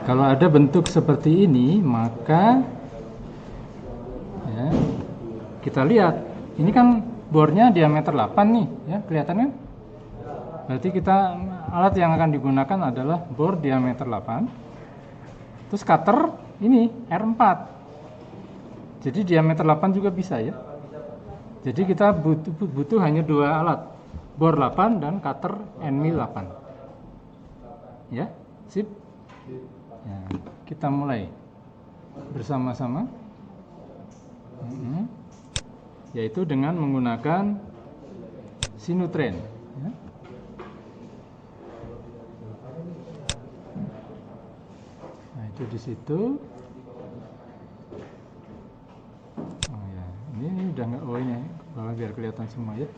Kalau ada bentuk seperti ini, maka ya, kita lihat. Ini kan bornya diameter 8 nih, ya, kelihatan kan? Berarti alat yang akan digunakan adalah bor diameter 8. Terus cutter ini R4. Jadi diameter 8 juga bisa ya. Jadi kita butuh hanya dua alat, bor 8 dan cutter N-mil 8. Ya, sip. Ya, kita mulai bersama-sama. Yaitu dengan menggunakan sinutren. Ya. Nah, itu di situ. Oh ya, ini udah nggak, oh ini biar kelihatan semua ya.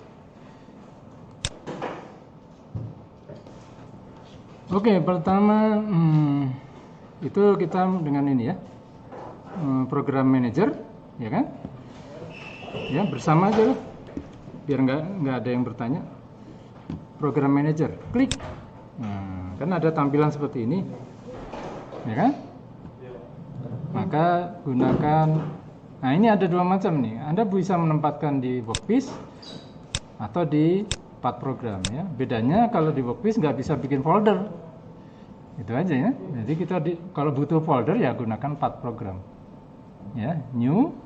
Oke, pertama itu kita dengan ini ya, program manager, ya kan? Ya, bersama aja lah, biar nggak ada yang bertanya. Program manager, klik. Nah, kan ada tampilan seperti ini, ya kan? Maka gunakan. Nah, ini ada dua macam nih. Anda bisa menempatkan di workspace atau di path program ya. Bedanya kalau di workspace nggak bisa bikin folder. Itu aja ya. Jadi kita kalau butuh folder ya gunakan path program. Ya, new.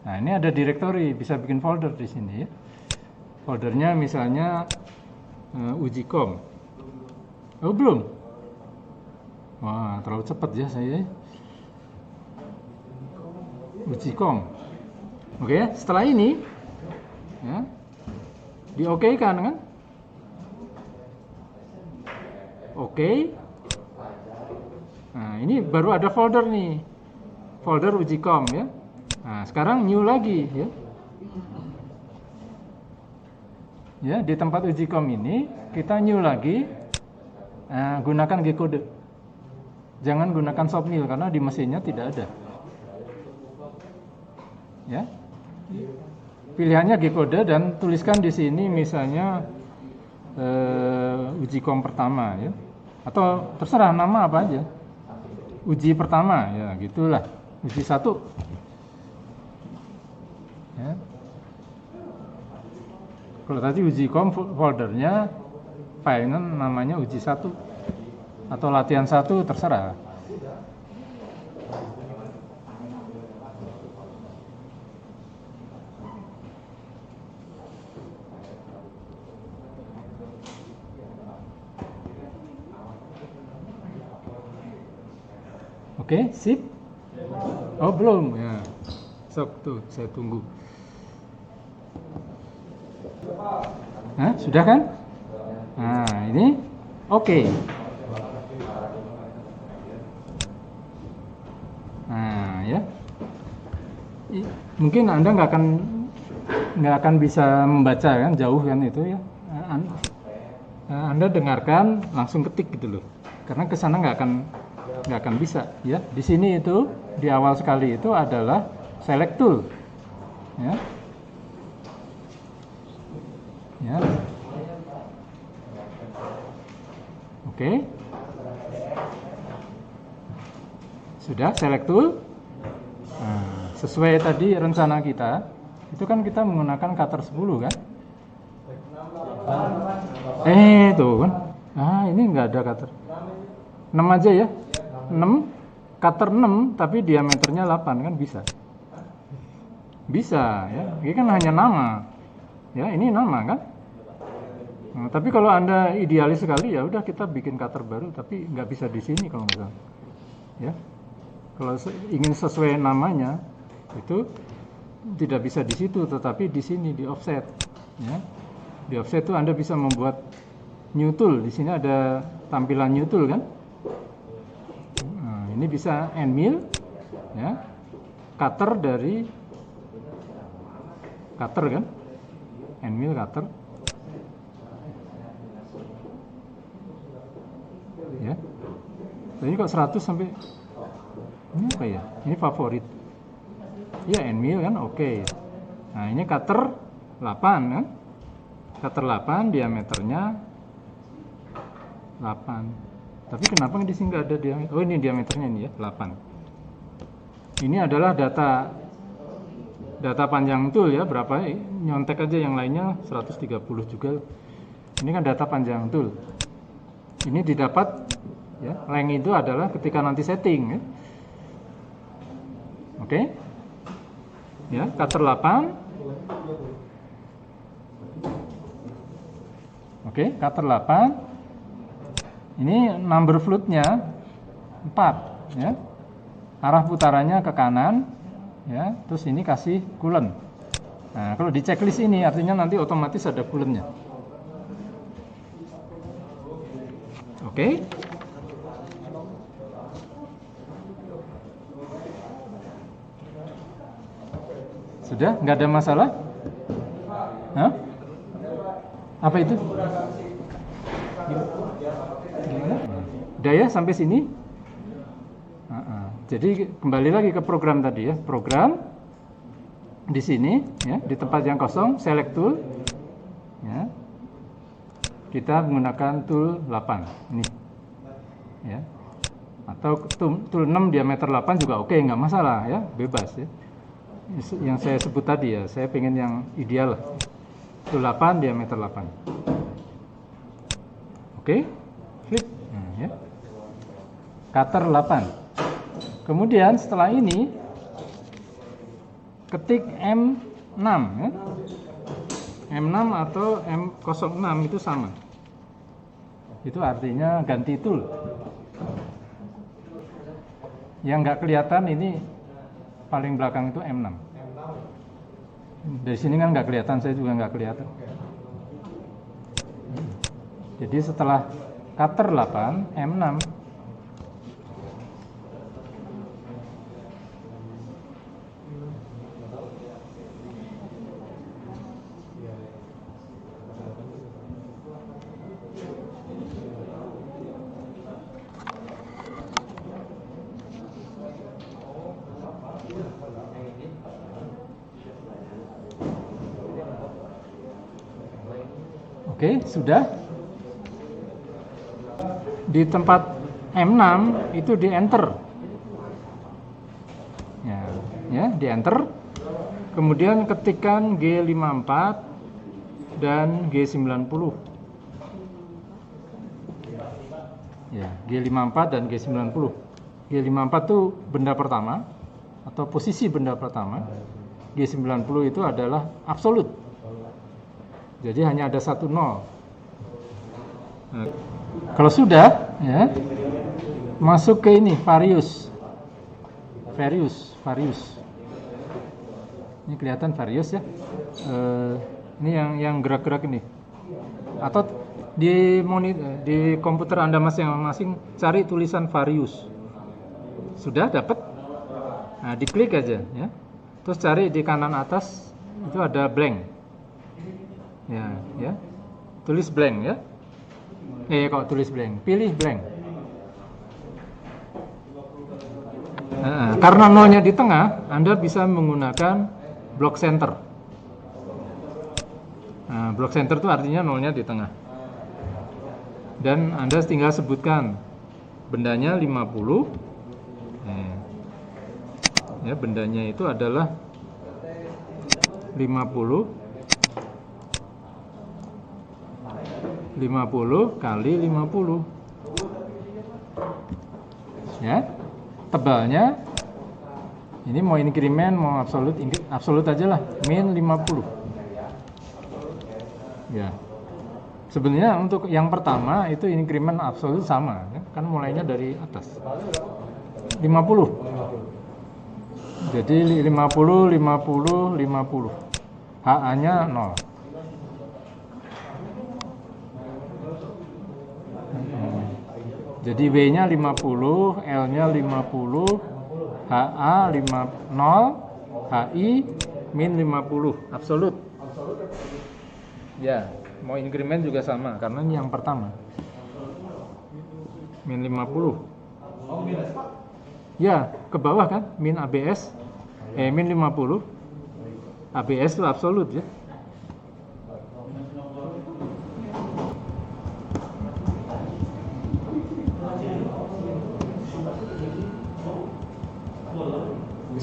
Nah, ini ada directory, bisa bikin folder di sini ya. Foldernya misalnya ujikom. Oh, belum. Wah, terlalu cepat ya saya. Ujikom. Oke, setelah ini ya, di-OK-kan kan? Oke. Nah, ini baru ada folder nih. Folder ujikom ya. Nah, sekarang new lagi ya. Ya, di tempat ujikom ini kita new lagi. Nah, gunakan G-code. Jangan gunakan Shopmill karena di mesinnya tidak ada. Ya. Pilihannya G-code dan tuliskan di sini misalnya ujikom pertama ya. Atau terserah nama apa aja. Uji pertama ya, gitulah. Uji 1. Ya. Kalau tadi ujikom foldernya filenya namanya uji 1 atau latihan 1, terserah. Oke, sip. Oh, belum ya. Sok tuh, saya tunggu. Nah, sudah kan? Nah, ini oke. Nah, ya. Mungkin Anda nggak akan bisa membaca kan, jauh kan itu ya. Anda dengarkan, langsung ketik gitu loh. Karena ke sana nggak akan bisa ya. Di sini itu di awal sekali itu adalah select tool. Ya. Ya. Oke. Sudah select tool. Nah, sesuai tadi rencana kita, itu kan kita menggunakan cutter 10 kan? Tuh kan. Ini enggak ada cutter. 6 aja ya. 6 cutter 6 tapi diameternya 8 kan bisa. Bisa ya. Ini kan hanya nama. Ya, ini nama kan? Nah, tapi kalau Anda idealis sekali ya udah kita bikin cutter baru, tapi nggak bisa di sini kalau nggak. Ya. Kalau ingin sesuai namanya itu tidak bisa di situ, tetapi di sini di offset. Ya. Di offset itu Anda bisa membuat new tool. Di sini ada tampilan new tool kan? Nah, ini bisa N-mil, ya. Cutter dari cutter kan? N-mil cutter. Ya. Jadi kok 100 sampai ini apa ya? Ini favorit. Ya, N-mil kan oke. Nah, ini cutter 8 kan? Cutter 8 diameternya 8. Tapi kenapa di sini nggak ada diameter? Oh, ini diameternya ini ya, 8. Ini adalah data panjang tool ya, berapa? Nyontek aja yang lainnya 130 juga. Ini kan data panjang tool. Ini didapat ya, length itu adalah ketika nanti setting ya. Oke. Ya, cutter 8. Oke, cutter 8. Ini number floatnya 4 ya. Arah putarannya ke kanan ya, terus ini kasih coolant. Nah, kalau di checklist ini artinya nanti otomatis ada coolantnya. Oke. Sudah? Nggak ada masalah? Hah? Apa itu? Gimana? Udah ya sampai sini? Jadi kembali lagi ke program tadi ya. Program di sini ya, di tempat yang kosong, select tool ya. Kita menggunakan tool 8 ini ya. Atau tool 6 diameter 8 juga oke, nggak masalah ya, bebas ya. Yang saya sebut tadi ya, saya pengen yang ideal lah. Tool 8 diameter 8. Oke, flip ya. Cutter 8. Kemudian setelah ini ketik M6 ya. M6 atau M06 itu sama. Itu artinya ganti tool. Yang nggak kelihatan ini paling belakang itu M6. Dari sini kan nggak kelihatan, saya juga nggak kelihatan. Jadi setelah cutter 8, M6. Oke, sudah. Di tempat M6 itu di enter. Ya, di enter. Kemudian ketikkan G54 dan G90. Ya, G54 dan G90. G54 itu benda pertama atau posisi benda pertama. G90 itu adalah absolut. Jadi hanya ada 1 0. Nah, kalau sudah ya, masuk ke ini various. Ini kelihatan various ya. Ini yang gerak-gerak ini. Atau di komputer Anda masing-masing cari tulisan various. Sudah dapat? Nah, diklik aja ya. Terus cari di kanan atas itu ada blank. Ya. Tulis blank ya. Kok tulis blank? Pilih blank. Nah, karena nolnya di tengah, Anda bisa menggunakan block center. Nah, block center itu artinya nolnya di tengah. Dan Anda tinggal sebutkan bendanya 50. Ya, bendanya itu adalah 50 kali 50 ya. Tebalnya ini mau increment mau absolut aja lah, min 50 ya. Sebenarnya untuk yang pertama itu increment absolut sama ya? Kan mulainya dari atas 50. Jadi 50 HA nya 0. Jadi W-nya 50, L-nya 50, HA 0, HI min 50, absolut. Ya, mau increment juga sama, karena ini yang pertama. Min 50. Ya, ke bawah kan, min ABS, min 50. ABS itu absolut ya.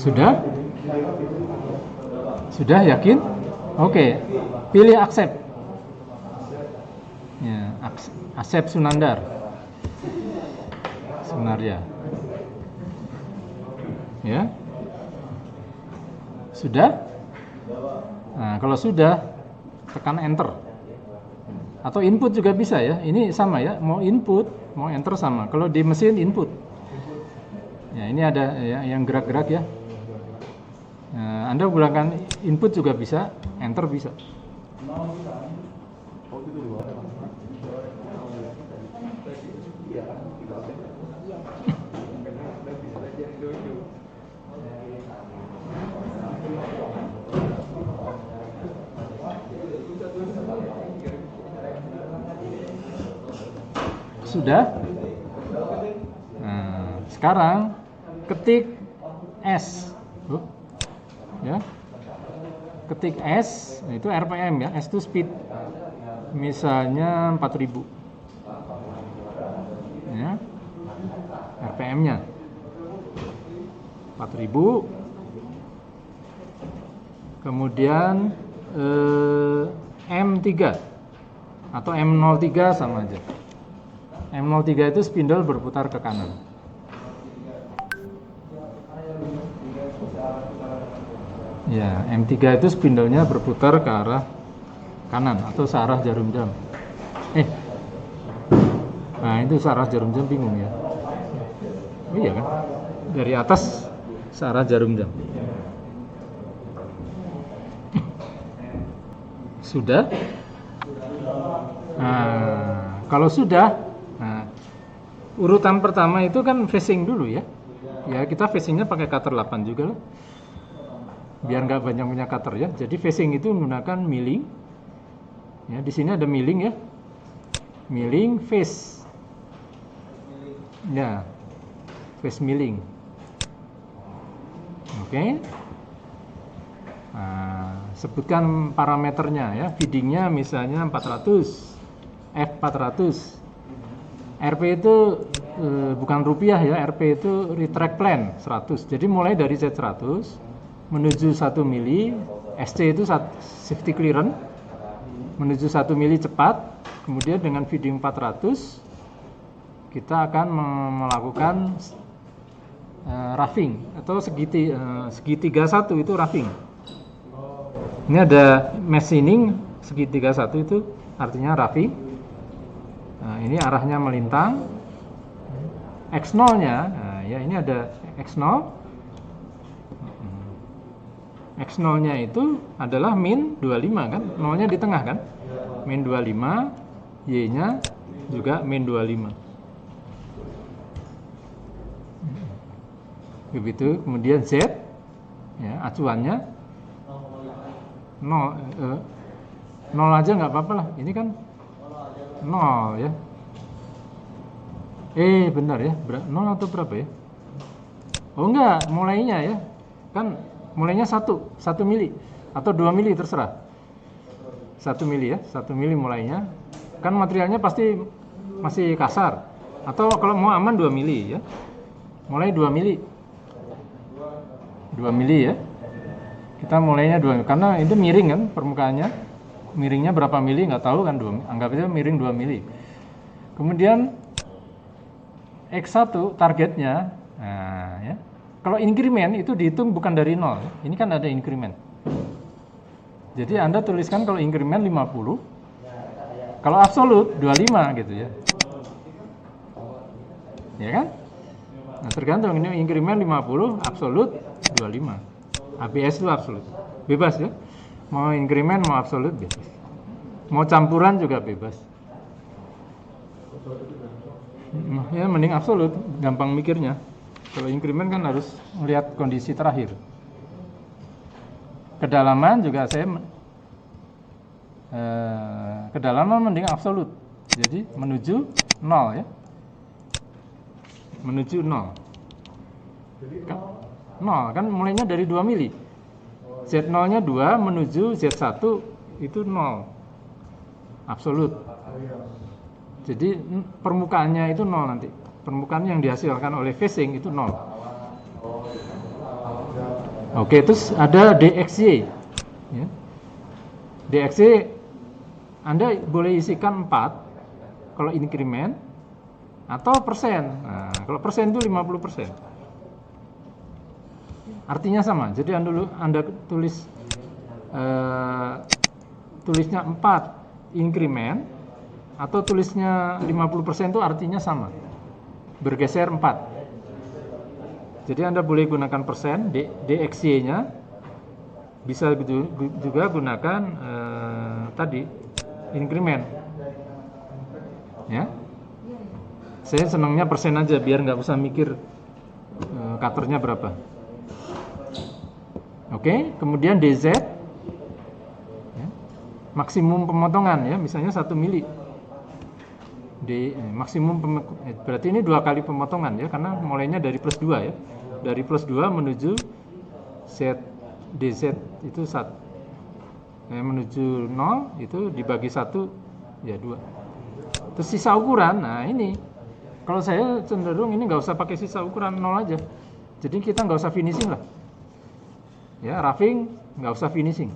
Sudah? Sudah yakin? Oke, pilih accept. Ya, accept Sunandar. Sunarya. Ya. Sudah? Nah, kalau sudah, tekan enter. Atau input juga bisa ya. Ini sama ya, mau input, mau enter sama. Kalau di mesin input. Ya, ini ada ya, yang gerak-gerak ya. Nah, Anda gunakan input juga bisa, enter bisa. Sudah? Nah, sekarang ketik S. Ya. Ketik S, itu RPM ya, S itu speed. Misalnya 4000. Ya. RPM-nya 4000. Kemudian M3 atau M03 sama aja. M03 itu spindle berputar ke kanan. Ya, M3 itu spindlenya berputar ke arah kanan atau searah jarum jam. Nah itu searah jarum jam, bingung ya. Oh iya kan? Dari atas searah jarum jam. Sudah? Nah, kalau sudah, nah, urutan pertama itu kan facing dulu ya. Ya kita facingnya pakai cutter 8 juga loh. Biar nggak banyak punya cutter ya. Jadi facing itu menggunakan milling. Ya di sini ada milling ya. Milling face. Ya, face milling. Oke. Nah, sebutkan parameternya ya. Feedingnya misalnya 400, F400. RP itu bukan rupiah ya, RP itu retract plan 100. Jadi mulai dari Z100 menuju 1 mili, SC itu safety clearance, menuju 1 mili cepat, kemudian dengan feeding 400 kita akan melakukan roughing atau segitiga 1 itu roughing. Ini ada machining segitiga 1 itu artinya roughing. Nah, ini arahnya melintang. X0-nya, nah, ya ini ada X0. X0-nya itu adalah min 25 kan? 0-nya di tengah kan? Min 25, Y-nya juga min 25. Begitu, kemudian Z ya, acuannya 0 aja nggak apa-apa lah. Ini kan 0 ya. Benar ya, 0 atau berapa ya? Oh enggak, mulainya ya. Kan mulainya 1 mili atau 2 mili terserah. 1 mili ya, 1 mili mulainya. Kan materialnya pasti masih kasar. Atau kalau mau aman 2 mili ya. Mulai 2 mili. 2 mili ya. Kita mulainya 2 mili. Karena itu miring kan permukaannya. Miringnya berapa mili nggak tahu kan, anggap aja miring 2 mili. Kemudian X1 targetnya, nah ya. Kalau increment itu dihitung bukan dari 0. Ini kan ada increment. Jadi Anda tuliskan kalau increment 50, kalau absolute 25 gitu ya. Ya kan? Nah, tergantung ini increment 50, absolute 25. ABS itu absolute. Bebas ya. Mau increment mau absolute bebas. Mau campuran juga bebas. Ya mending absolute, gampang mikirnya. Kalau increment kan harus melihat kondisi terakhir. Kedalaman juga saya kedalaman mending absolute. Jadi menuju 0 ya. Menuju 0. 0 kan mulainya dari 2 mili. Z0-nya 2 menuju Z1 itu 0. Absolute. Jadi permukaannya itu 0 nanti. Permukaan yang dihasilkan oleh facing itu 0. Oke, terus ada DXY. Ya. DXY Anda boleh isikan 4 kalau increment atau persen. Nah, kalau persen itu 50%. Artinya sama. Jadi Anda tulis tulisnya 4 increment atau tulisnya 50% itu artinya sama. Bergeser 4. Jadi Anda boleh gunakan persen, DXY-nya, bisa juga gunakan tadi, increment. Ya. Saya senangnya persen aja, biar nggak usah mikir cutternya berapa. Oke, kemudian DZ, ya, maksimum pemotongan ya, misalnya 1 mili. Maksimum berarti ini 2 kali pemotongan ya, karena mulainya dari plus 2 ya. Dari plus 2 menuju DZ itu 1. Menuju 0 itu dibagi 1 ya 2. Terus sisa ukuran, nah ini kalau saya cenderung ini nggak usah pakai sisa ukuran 0 aja. Jadi kita nggak usah finishing lah. Ya, roughing nggak usah finishing.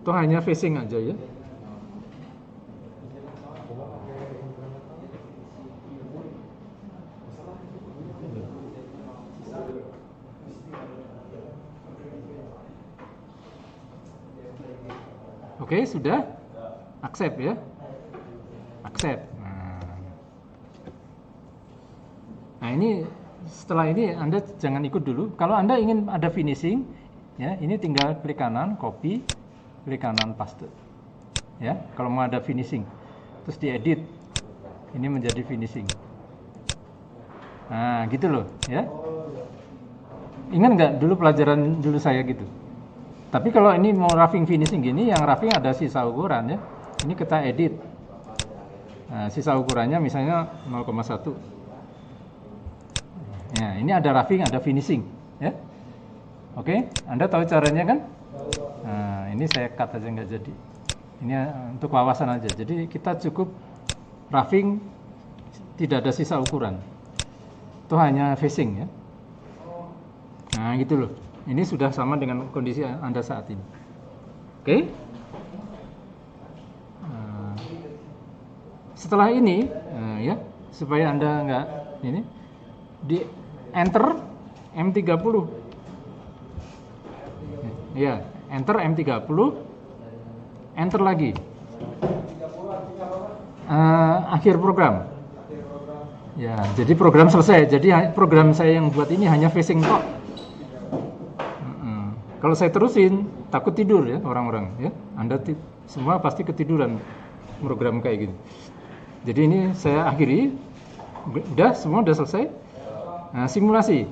Itu hanya facing aja ya. Oke, sudah? Accept ya. Accept. Nah, ini setelah ini Anda jangan ikut dulu. Kalau Anda ingin ada finishing, ya, ini tinggal klik kanan, copy, klik kanan, paste. Ya, kalau mau ada finishing. Terus diedit. Ini menjadi finishing. Nah, gitu loh, ya. Ingat nggak dulu pelajaran dulu saya gitu? Tapi kalau ini mau roughing finishing gini, yang roughing ada sisa ukuran ya. Ini kita edit. Nah, sisa ukurannya misalnya 0,1. Nah, ini ada roughing, ada finishing, ya. Oke, Anda tahu caranya kan? Nah, ini saya cut aja nggak jadi. Ini untuk wawasan aja. Jadi kita cukup roughing, tidak ada sisa ukuran. Itu hanya facing ya. Nah, gitu loh. Ini sudah sama dengan kondisi Anda saat ini. Oke. Setelah ini, ya, supaya Anda nggak ini, di enter M30. Ya, enter M30. Enter lagi. Akhir program. Ya, jadi program selesai. Jadi program saya yang buat ini hanya facing kok. Kalau saya terusin, takut tidur ya orang-orang ya. Anda semua pasti ketiduran program kayak gini. Jadi ini saya akhiri. Udah, semua udah selesai. Nah, simulasi.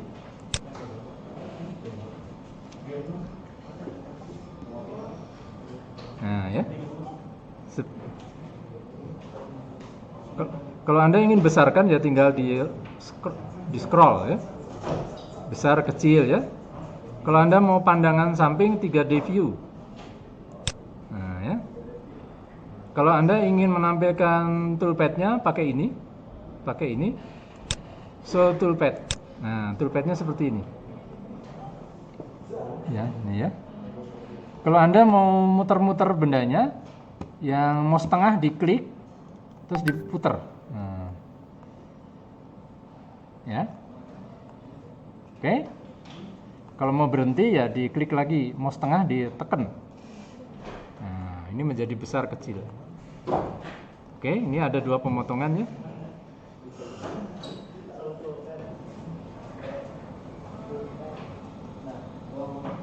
Nah, ya. Kalau Anda ingin besarkan ya tinggal di scroll ya. Besar kecil ya. Kalau Anda mau pandangan samping 3D view. Nah, ya. Kalau Anda ingin menampilkan toolpad-nya pakai ini. Pakai ini. Show toolpad. Nah, toolpad-nya seperti ini. Ya, ini ya. Kalau Anda mau muter-muter bendanya, yang mouse tengah diklik terus diputer. Nah. Ya. Oke. Kalau mau berhenti ya diklik lagi, mouse tengah ditekan. Nah, ini menjadi besar kecil. Oke, ini ada 2 pemotongan ya.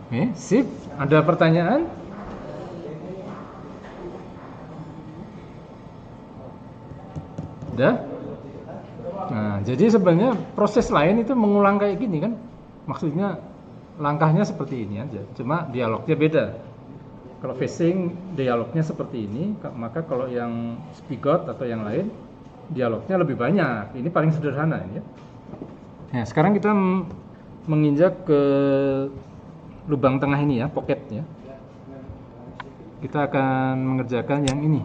Oke, sip. Ada pertanyaan? Udah? Nah, jadi sebenarnya proses lain itu mengulang kayak gini kan? Maksudnya langkahnya seperti ini aja, cuma dialognya beda. Kalau facing dialognya seperti ini, maka kalau yang spigot atau yang lain dialognya lebih banyak. Ini paling sederhana ini ya. Nah, sekarang kita menginjak ke lubang tengah ini ya, pocket ya. Kita akan mengerjakan yang ini.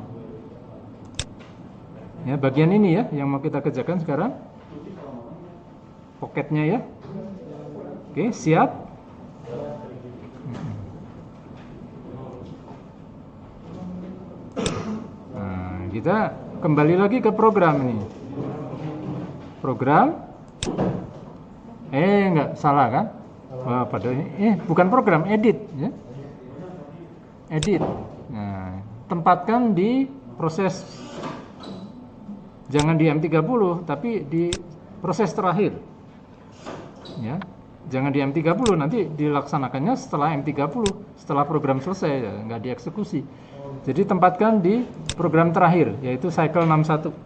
Ya, bagian ini ya yang mau kita kerjakan sekarang. pocketnya ya. Oke, siap. Nah, kita kembali lagi ke program ini. Program. Enggak salah kan? Wah, padahal ini bukan program, edit ya. Edit. Nah, tempatkan di proses, jangan di M30 tapi di proses terakhir. Ya. Jangan di M30, nanti dilaksanakannya setelah M30, setelah program selesai ya, nggak dieksekusi. Jadi tempatkan di program terakhir, yaitu cycle 61.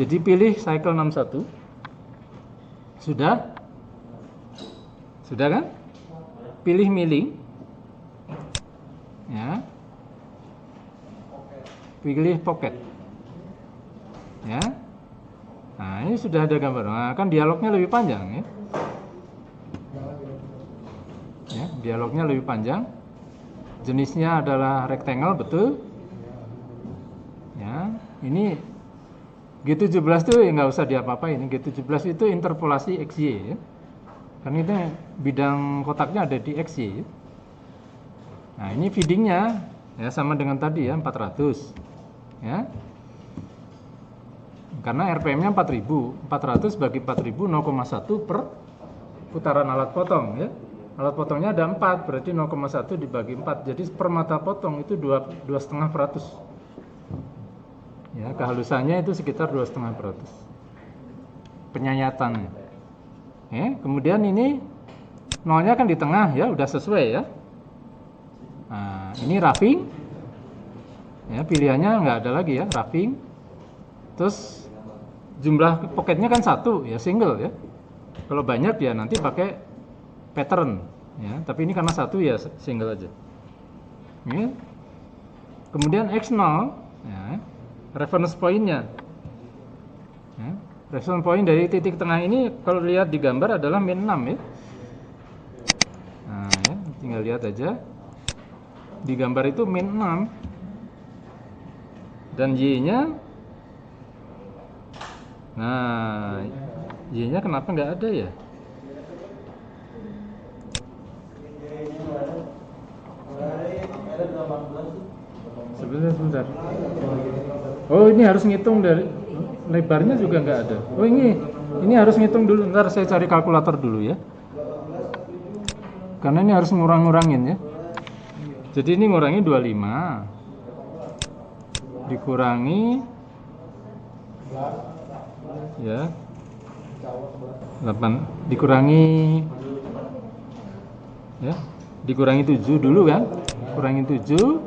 Jadi pilih cycle 61. Sudah? Sudah kan? Pilih milling. Ya. Pilih pocket. Ya. Nah, ini sudah ada gambar. Nah, kan dialognya lebih panjang ya. Ya, dialognya lebih panjang. Jenisnya adalah rectangle, betul. Ya, ini G17 itu nggak usah diapa-apain. G17 itu interpolasi XY ya. Karena itu bidang kotaknya ada di XY. Nah, ini feedingnya ya sama dengan tadi ya, 400. Ya. Karena RPM-nya 4000. 400 bagi 4000 0,1 per putaran alat potong ya. Alat potongnya ada 4, berarti 0,1 dibagi 4. Jadi per mata potong itu 2,5%. Ya, kehalusannya itu sekitar 2,5%. Penyayatannya. Kemudian ini nolnya kan di tengah ya, udah sesuai ya. Nah, ini roughing. Ya, pilihannya nggak ada lagi ya, roughing. Terus jumlah pocketnya kan 1 ya, single ya. Kalau banyak ya nanti pakai pattern ya, tapi ini karena 1 ya single aja. Ya. Kemudian X0 ya, reference point-nya. Ya. Reference point dari titik tengah ini kalau lihat di gambar adalah min 6 ya. Nah, ya, tinggal lihat aja. Di gambar itu min 6. Dan Y-nya, nah, Y-nya kenapa nggak ada ya? Sebentar. Oh, ini harus ngitung dari lebarnya juga nggak ada. Oh, ini harus ngitung dulu. Ntar saya cari kalkulator dulu ya. Karena ini harus ngurang-ngurangin ya. Jadi ini ngurangi 25 dikurangi ya 8 dikurangi ya, dikurangi 7 dulu kan, kurangi 7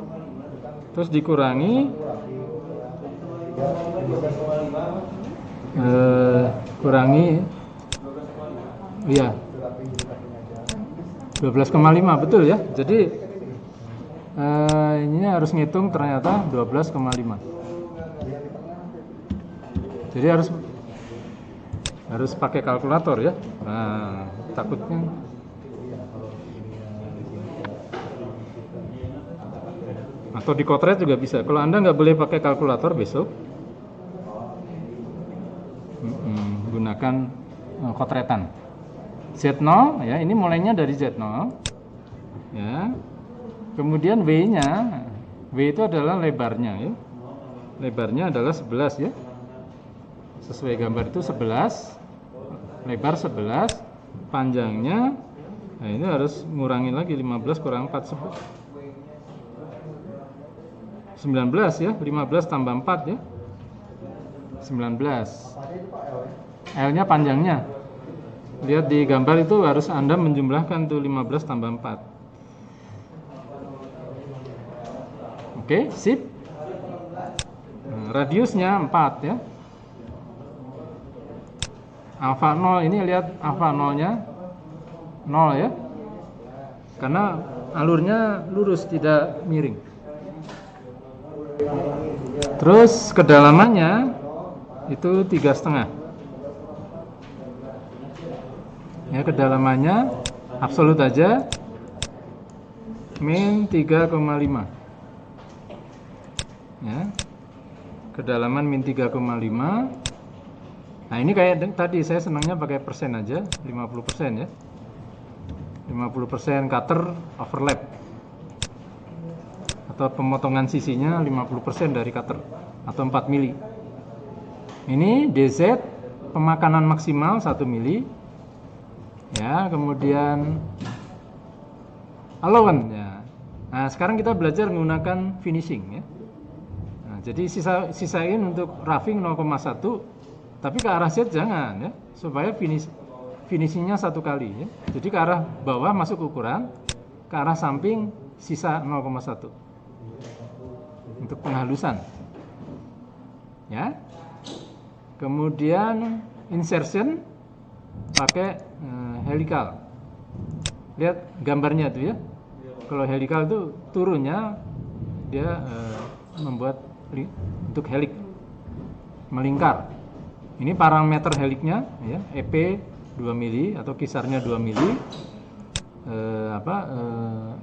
terus dikurangi kurangi iya 12,5 betul ya. Jadi ini harus ngitung ternyata 12,5. Jadi harus pakai kalkulator ya. Nah, takutnya atau di kotret juga bisa. Kalau Anda nggak boleh pakai kalkulator besok, gunakan kotretan. Z0 ya, ini mulainya dari Z0 ya. Kemudian W-nya, W itu adalah lebarnya ya. Lebarnya adalah 11 ya. Sesuai gambar itu 11, lebar 11, panjangnya, nah ini harus ngurangin lagi 15 kurang 4, 19 ya, 15 tambah 4 ya, 19. L-nya panjangnya, lihat di gambar itu harus Anda menjumlahkan tuh 15 tambah 4. Oke, sip. Nah, radiusnya 4 ya. Alfa 0 ini lihat alfa 0-nya 0 ya. Karena alurnya lurus tidak miring. Terus kedalamannya itu 3,5. Ya, kedalamannya absolut aja min 3,5. Ya. Kedalaman min 3,5. Nah ini kayak tadi saya senangnya pakai persen aja, 50% ya. 50% cutter overlap atau pemotongan sisinya 50% dari cutter atau 4 mili. Ini DZ pemakanan maksimal 1 mili ya, kemudian allowance ya. Nah sekarang kita belajar menggunakan finishing ya. Nah, jadi sisain untuk roughing 0,1 tapi ke arah Z jangan ya, supaya finishingnya satu kali ya. Jadi ke arah bawah masuk ukuran, ke arah samping sisa 0,1 untuk penghalusan ya. Kemudian insertion pakai helical. Lihat gambarnya tuh ya. Kalau helical itu turunnya dia membuat untuk helik melingkar. Ini parameter heliknya ya, EP 2 mili atau kisarnya 2 mili.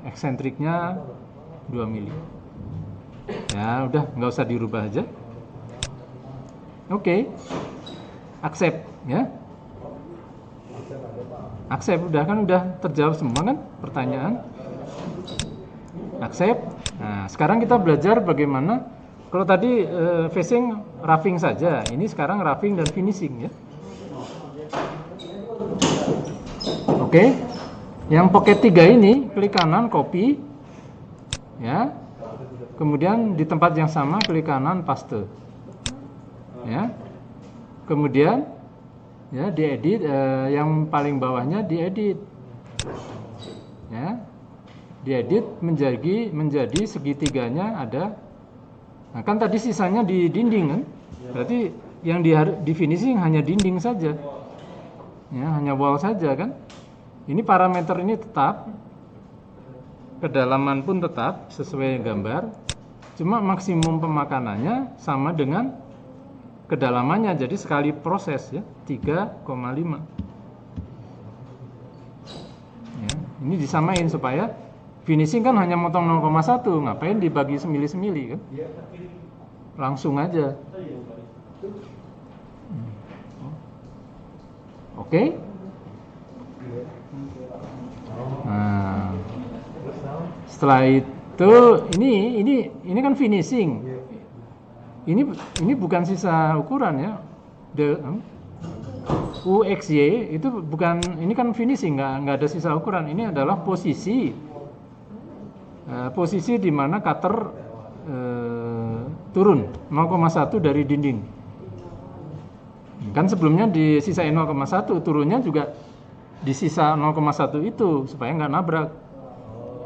Eksentriknya 2 mili. Ya, udah nggak usah dirubah aja. Oke. Accept ya. Accept udah kan, udah terjawab semua kan pertanyaan. Accept. Nah, sekarang kita belajar bagaimana. Kalau tadi facing roughing saja, ini sekarang roughing dan finishing ya. Oke. Yang pocket 3 ini klik kanan copy ya. Kemudian di tempat yang sama klik kanan paste. Ya. Kemudian ya diedit, yang paling bawahnya diedit. Ya. Diedit menjadi segitiganya ada. Nah, kan tadi sisanya di dinding kan? Berarti yang di finishing hanya dinding saja. Ya, hanya wall saja kan? Ini parameter ini tetap. Kedalaman pun tetap sesuai gambar. Cuma maksimum pemakanannya sama dengan kedalamannya. Jadi sekali proses ya, 3,5. Ya, ini disamain supaya finishing kan hanya motong 0,1, ngapain dibagi semili-semili kan? Langsung aja. Oke? Nah, setelah itu ini kan finishing. Ini bukan sisa ukuran ya. UXY itu bukan, ini kan finishing, nggak ada sisa ukuran. Ini adalah posisi di mana cutter turun 0,1 dari dinding. Kan sebelumnya disisain 0,1, turunnya juga di sisa 0,1 itu supaya nggak nabrak,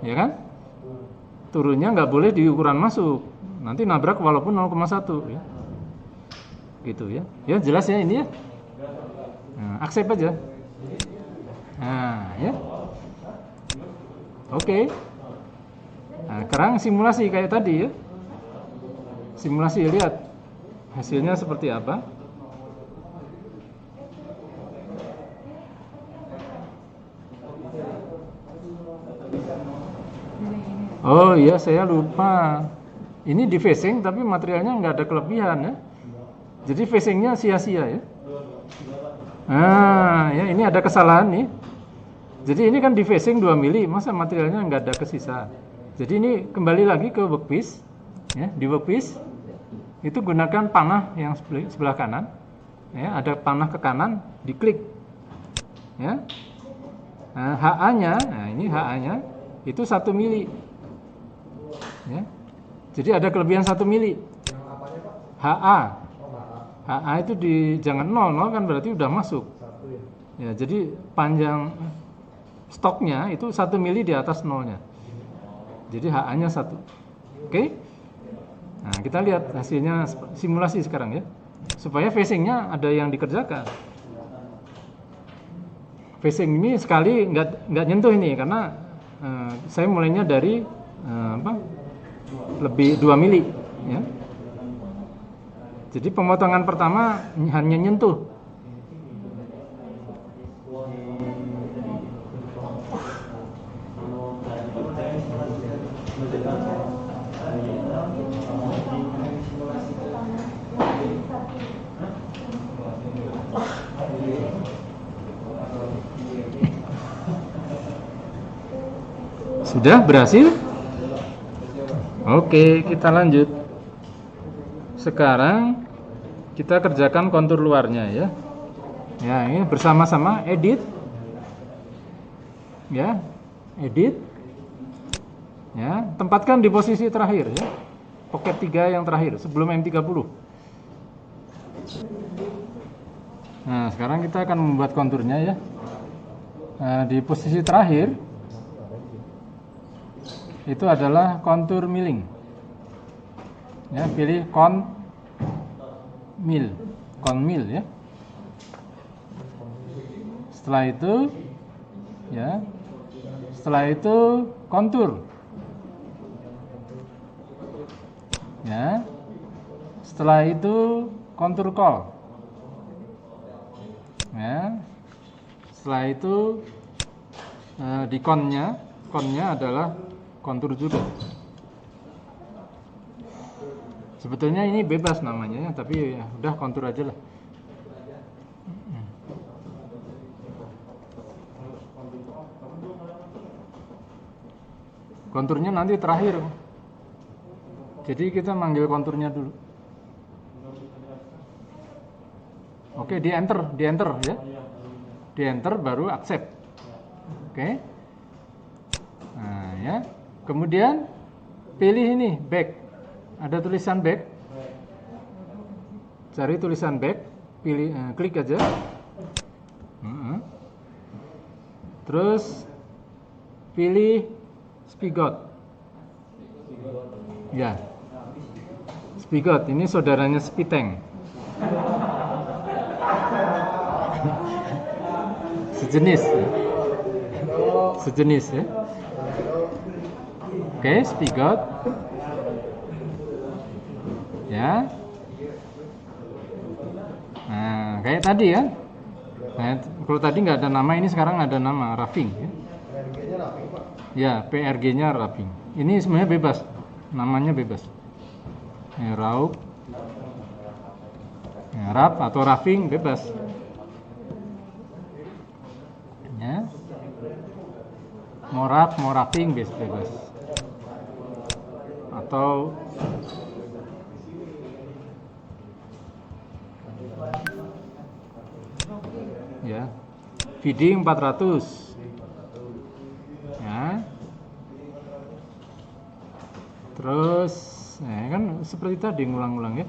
ya kan? Turunnya nggak boleh di ukuran masuk, nanti nabrak walaupun 0,1 ya. Gitu ya. Ya jelas ya ini ya. Nah, accept aja. Nah ya. Oke. Nah, sekarang simulasi kayak tadi ya. Simulasi, lihat hasilnya seperti apa. Oh iya, saya lupa. Ini di facing tapi materialnya nggak ada kelebihan ya. Jadi facingnya sia-sia ya. Nah ya, ini ada kesalahan nih. Jadi ini kan di facing 2 mili, masa materialnya nggak ada kesisa. Jadi ini kembali lagi ke workpiece ya. Di workpiece itu gunakan panah yang sebelah kanan ya, ada panah ke kanan, diklik ya. Nah, HA-nya, nah ini HA-nya itu 1 mili ya. Jadi ada kelebihan 1 mili. HA itu jangan 0 kan berarti udah masuk ya. Jadi panjang stoknya itu 1 mili di atas 0-nya. Jadi HA-nya 1. Oke. Nah, kita lihat hasilnya simulasi sekarang ya. Supaya facingnya ada yang dikerjakan. Facing ini sekali nggak nyentuh ini karena saya mulainya dari lebih 2 mili ya. Jadi pemotongan pertama hanya nyentuh. Sudah berhasil? Oke, kita lanjut. Sekarang kita kerjakan kontur luarnya ya. Ya, ini bersama-sama edit. Ya, edit. Ya, tempatkan di posisi terakhir ya. Pocket 3 yang terakhir sebelum M30. Nah, sekarang kita akan membuat konturnya ya. Nah, di posisi terakhir itu adalah kontur milling. Ya, pilih mil ya. Setelah itu kontur. Ya. Setelah itu kontur call. Ya. Setelah itu di konnya adalah kontur juga. Sebetulnya ini bebas namanya ya, tapi ya udah kontur aja lah. Konturnya nanti terakhir. Jadi kita manggil konturnya dulu. Oke, di enter ya. Di enter baru accept. Oke. Nah, ya. Kemudian pilih ini back. Ada tulisan back. Cari tulisan back, pilih klik aja. Terus pilih Spigot. Ya. Spigot ini saudaranya Spiteng. Sejenis ya. Oke, Spigot. Ya. Nah, kayak tadi ya. Nah, kalau tadi nggak ada nama, ini sekarang ada nama, Raving ya. PRG-nya Raving, Pak. Ya, PRG-nya Raving. Ini sebenarnya bebas. Namanya bebas. Ya, Raup. Ya, Rap atau Raving bebas. Ya. Mau Rap, mau Raving bebas. Atau ya, feeding 400 ya. Terus ya kan seperti tadi ngulang-ngulang ya.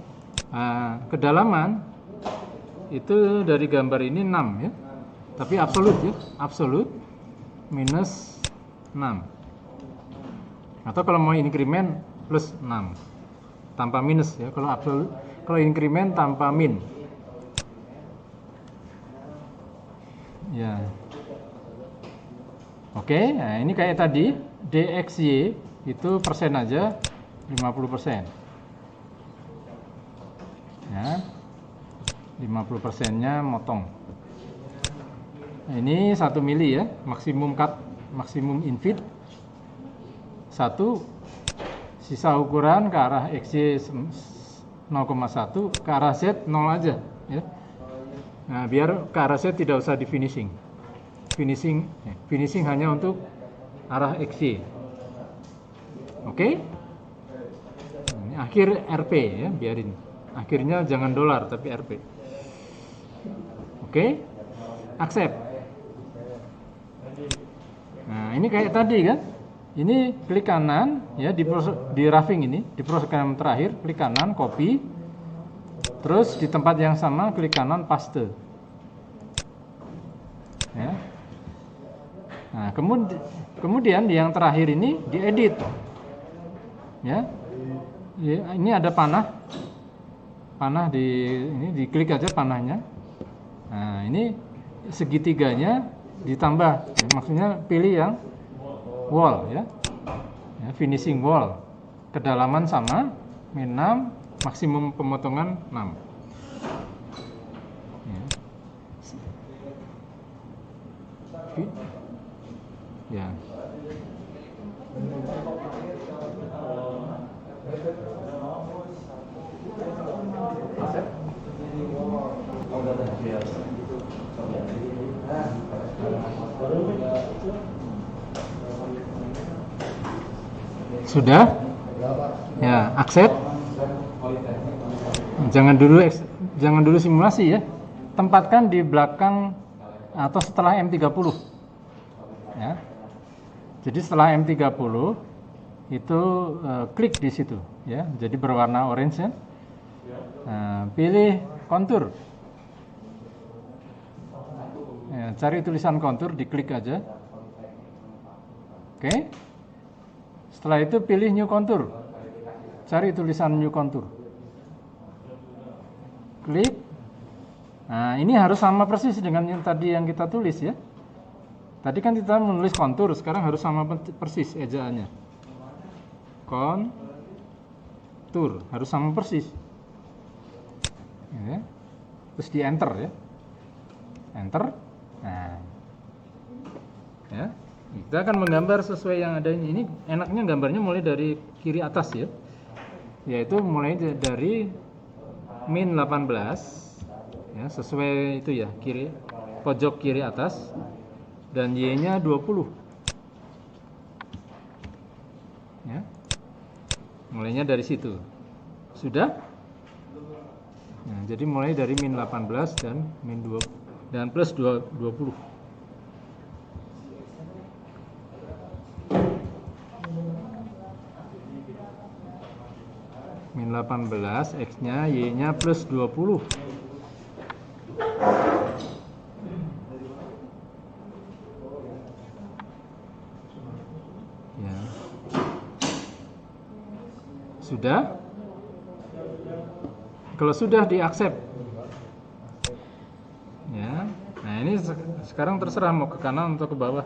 Kedalaman itu dari gambar ini 6 ya, tapi absolut ya, absolut minus 6, atau kalau mau increment plus 6 tanpa minus ya. Kalau absolut, kalau increment tanpa min ya. Oke, nah ini kayak tadi DXY itu persen aja 50%. Ya. 50%-nya motong. Nah, ini 1 mili ya, maksimum cut, maksimum infeed 1, sisa ukuran ke arah XY 0,1, ke arah Z 0 aja ya. Nah, biar ke arah Z tidak usah di finishing. Finishing hanya untuk arah XY. Oke? Ini akhir RP ya, biarin. Akhirnya jangan dolar tapi RP. Oke? Accept. Nah, ini kayak tadi kan. Ini klik kanan ya, di roughing ini, di program terakhir klik kanan, copy. Terus di tempat yang sama klik kanan, paste. Ya. Nah, kemudian di yang terakhir ini diedit. Ya. Ini ada panah ini diklik aja panahnya. Nah, ini segitiganya ditambah ya, maksudnya pilih yang wall ya. Ya, finishing wall, kedalaman sama min 6, maksimum pemotongan 6 ya. Sudah? Ya, accept. Jangan dulu simulasi ya. Tempatkan di belakang atau setelah M30. Ya. Jadi setelah M30 itu klik di situ ya. Jadi berwarna orange ya. Nah, pilih kontur. Ya, cari tulisan kontur, diklik aja. Oke. Setelah itu pilih new kontur. Cari tulisan new kontur. Klik. Nah, ini harus sama persis dengan yang tadi yang kita tulis ya. Tadi kan kita menulis kontur, sekarang harus sama persis ejaannya. Kontur, harus sama persis. Ya. Terus di enter ya. Enter. Nah. Ya. Kita akan menggambar sesuai yang ada ini. Ini enaknya gambarnya mulai dari kiri atas ya. Yaitu mulai dari min 18 ya, sesuai itu ya, kiri pojok kiri atas, dan Y-nya 20 ya. Mulainya dari situ. Sudah? Nah, jadi mulai dari min 18 dan min 20 dan plus 20. Min 18, X-nya, Y-nya plus 20. Ya. Sudah? Kalau sudah, di accept. Ya. Nah, ini sekarang terserah mau ke kanan atau ke bawah.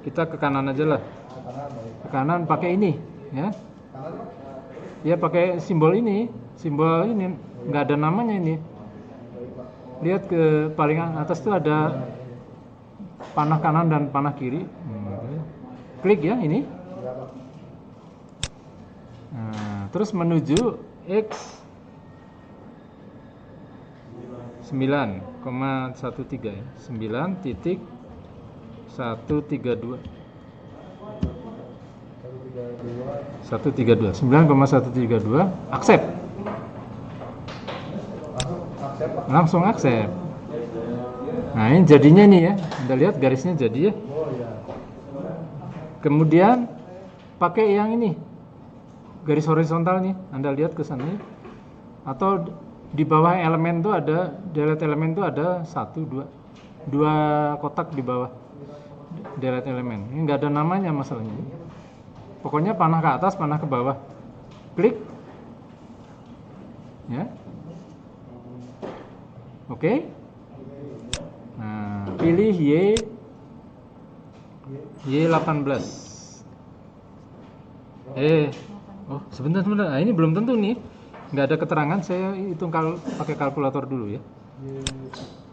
Kita ke kanan aja lah. Ke kanan pakai ini, ya. Ya pakai simbol ini nggak ada namanya ini. Lihat ke paling atas itu ada panah kanan dan panah kiri. Klik ya ini. Nah, terus menuju X 9,13 ya. 9.132. 9,132 accept. Langsung accept. Nah, ini jadinya nih ya. Anda lihat garisnya jadi ya. Kemudian pakai yang ini. Garis horizontal nih. Anda lihat ke sana. Atau di bawah elemen tuh ada, delete elemen tuh ada 1 2 kotak di bawah delete elemen. Ini nggak ada namanya masalahnya. Pokoknya panah ke atas, panah ke bawah. Klik. Ya. Oke. Nah, pilih Y18. Sebentar. Nah, ini belum tentu nih. Nggak ada keterangan, saya hitung pakai kalkulator dulu ya.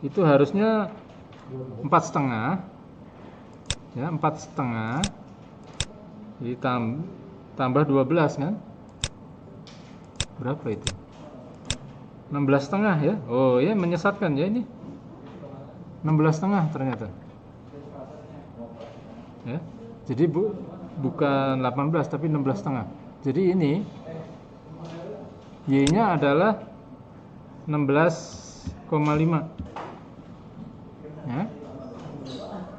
Itu harusnya 4,5. Ya, 4,5. Tambah 12 kan? Berapa itu? 16,5 ya? Oh ya, menyesatkan ya ini. 16,5 ternyata. Ya. Jadi bukan 18 tapi 16,5. Jadi ini Y-nya adalah 16,5. Ya.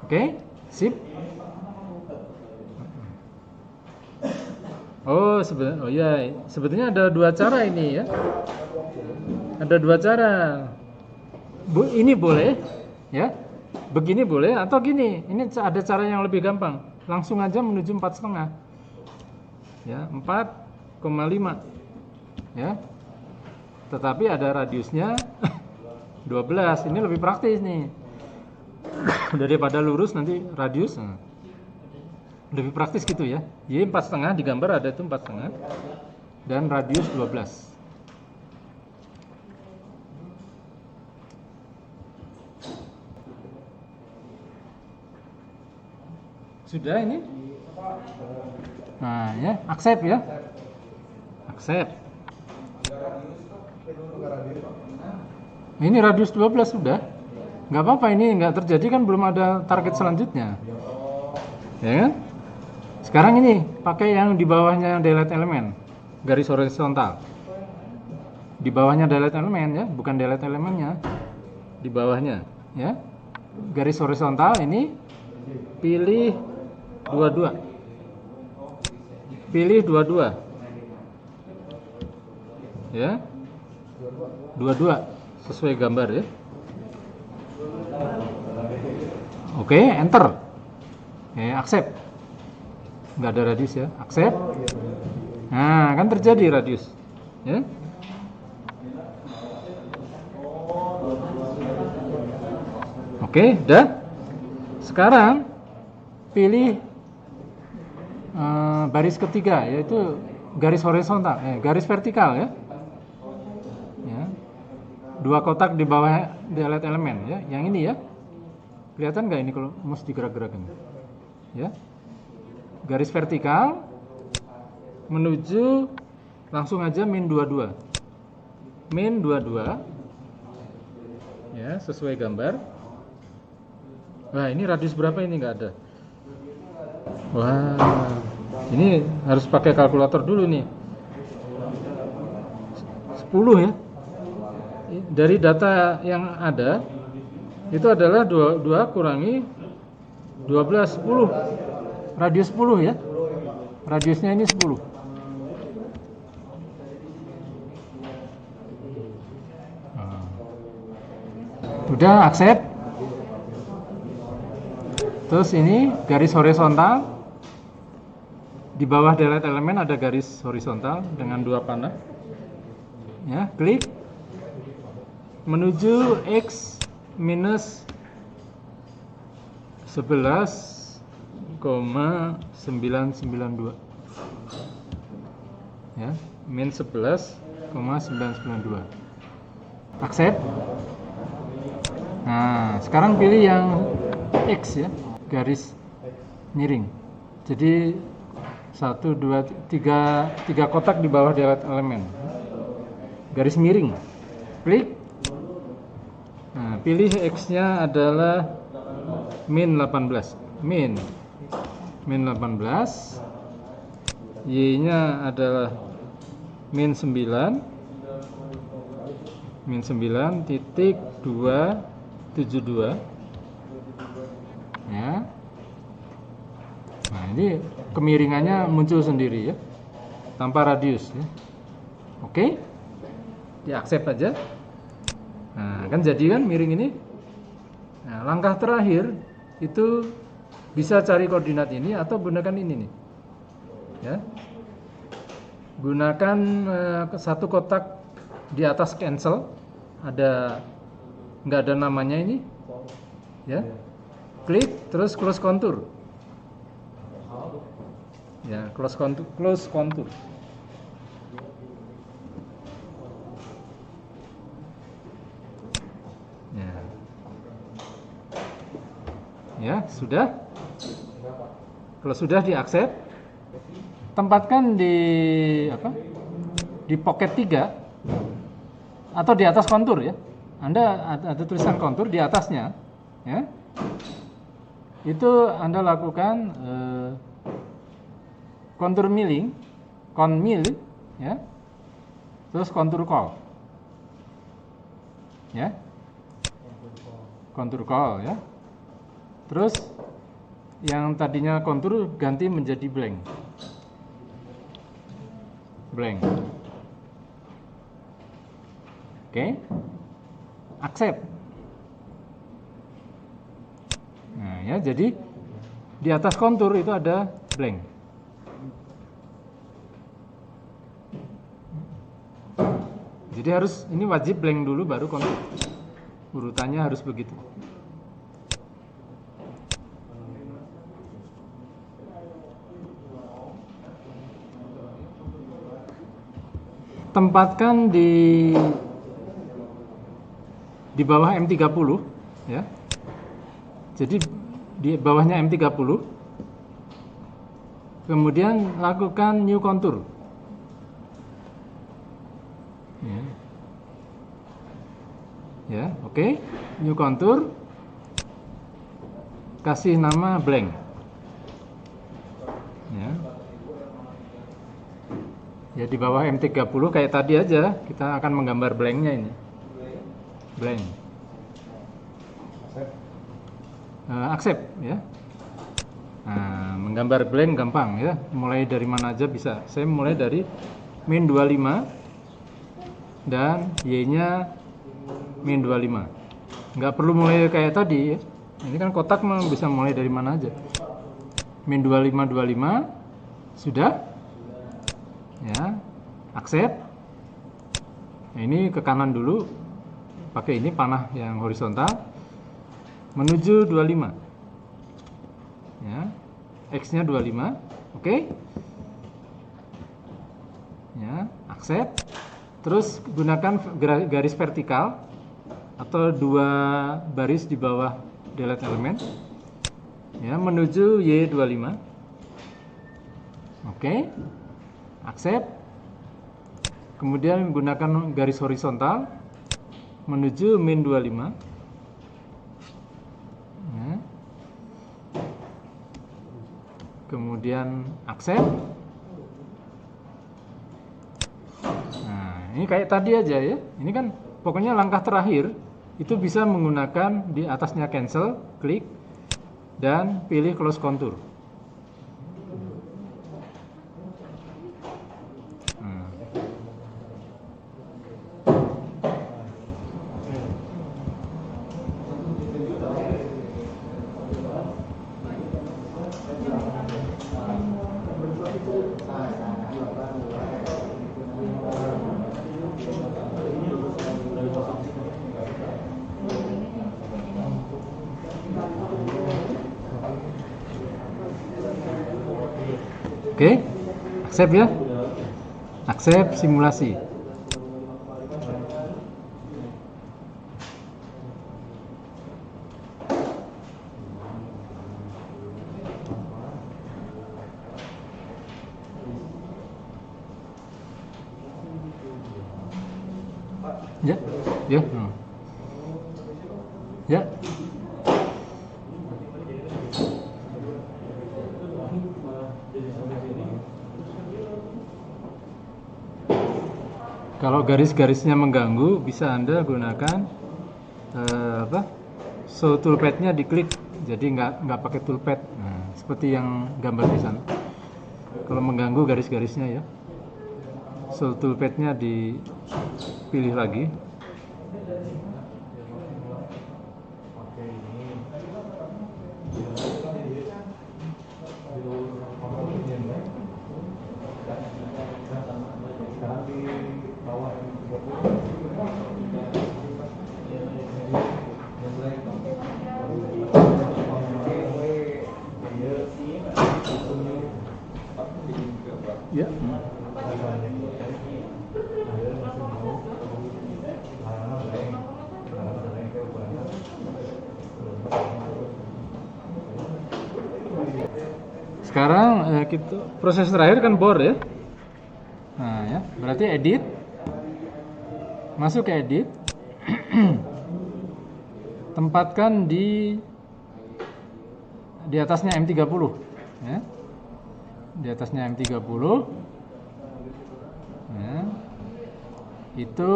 Oke, sip. Sebetulnya ada 2 cara ini ya. Ada 2 cara. Ini boleh ya. Begini boleh atau gini. Ini ada cara yang lebih gampang. Langsung aja menuju 4,5. Ya, 4,5. Ya. Tetapi ada radiusnya 12. Ini lebih praktis nih. Daripada lurus nanti radius. Lebih praktis gitu ya. Y 4,5 digambar ada itu 4,5 dan radius 12. Sudah ini? Nah, ya, accept ya. Accept. Ini radius 12 sudah. Nggak apa-apa, ini nggak terjadi kan, belum ada target selanjutnya. Ya kan? Sekarang ini pakai yang di bawahnya delete element, garis horizontal. Di bawahnya delete element ya, bukan delete elemennya. Di bawahnya ya. Garis horizontal ini pilih 22. Pilih 22. Ya. 22 sesuai gambar ya. Oke, enter. Accept. Nggak ada radius ya, accept. Nah, kan terjadi radius ya. Oke, udah. Sekarang pilih baris ketiga, yaitu garis horizontal, garis vertikal ya. Dua kotak di bawah delete elemen ya, yang ini ya. Kelihatan nggak ini kalau mesti gerak-gerakan? Ya. Garis vertikal menuju langsung aja min 22. Min 22. Ya, sesuai gambar. Wah, ini radius berapa ini nggak ada. Wah, ini harus pakai kalkulator dulu nih. 10 ya. Dari data yang ada itu adalah 2 kurangi 12, 10. Radius 10 ya. Radiusnya ini 10. Udah accept. Terus ini garis horizontal. Di bawah delete elemen ada garis horizontal dengan 2 panah. Ya, klik. Menuju X minus 11,992 ya, min 11,992. Accept. Nah, sekarang pilih yang X ya, garis miring. Jadi 1, 2, 3 kotak di bawah delete elemen, garis miring. Klik. Nah, pilih X-nya adalah min 18. Min 18. Y-nya adalah min 9. Min 9,272. Ya. Nah, ini kemiringannya muncul sendiri ya, tanpa radius ya. Oke. Di accept aja. Nah, kan jadi kan miring ini. Nah, langkah terakhir itu bisa cari koordinat ini atau gunakan ini nih. Ya. Gunakan satu kotak di atas cancel, nggak ada namanya ini. Ya. Klik terus close contour. Ya, close contour. Ya, sudah. Kalau sudah di accept, tempatkan di Di pocket 3 atau di atas kontur ya. Anda ada tulisan kontur di atasnya, ya. Itu Anda lakukan kontur milling, mill, ya. Terus kontur call. Ya. Kontur call ya. Terus yang tadinya kontur ganti menjadi blank. Oke. Accept. Nah, ya, jadi di atas kontur itu ada blank. Jadi ini wajib blank dulu baru kontur. Urutannya harus begitu. Tempatkan di bawah M30 ya. Jadi di bawahnya M30. Kemudian lakukan new contour. Ya. Ya, oke. New contour. Kasih nama blank. Ya. Ya di bawah M30 kayak tadi aja, kita akan menggambar blanknya ini. Blank. Accept ya. Nah, menggambar blank gampang ya. Mulai dari mana aja bisa. Saya mulai dari min 25 dan Y-nya min 25. Nggak perlu mulai kayak tadi ya. Ini kan kotak bisa mulai dari mana aja. Min 25 sudah. Ya. Accept. Nah, ini ke kanan dulu. Pakai ini panah yang horizontal. Menuju 25. Ya. X-nya 25. Oke. Ya, accept. Terus gunakan garis vertikal atau 2 baris di bawah delete element. Ya, menuju Y25. Oke. Accept. Kemudian gunakan garis horizontal menuju min 25. Ya. Kemudian accept. Nah, ini kayak tadi aja ya. Ini kan pokoknya langkah terakhir itu bisa menggunakan di atasnya cancel, klik dan pilih close contour. Oke, accept ya. Accept simulasi. Ya, ya. Ya. Kalau garis-garisnya mengganggu, bisa Anda gunakan show toolpad-nya diklik, jadi nggak pakai toolpad. Nah, seperti yang gambar di sana. Kalau mengganggu garis-garisnya ya, show toolpad-nya dipilih lagi. Ya. Sekarang proses terakhir kan bore ya. Nah ya, berarti edit, masuk ke edit, tempatkan di atasnya M30 ya. Di atasnya M30 ya, itu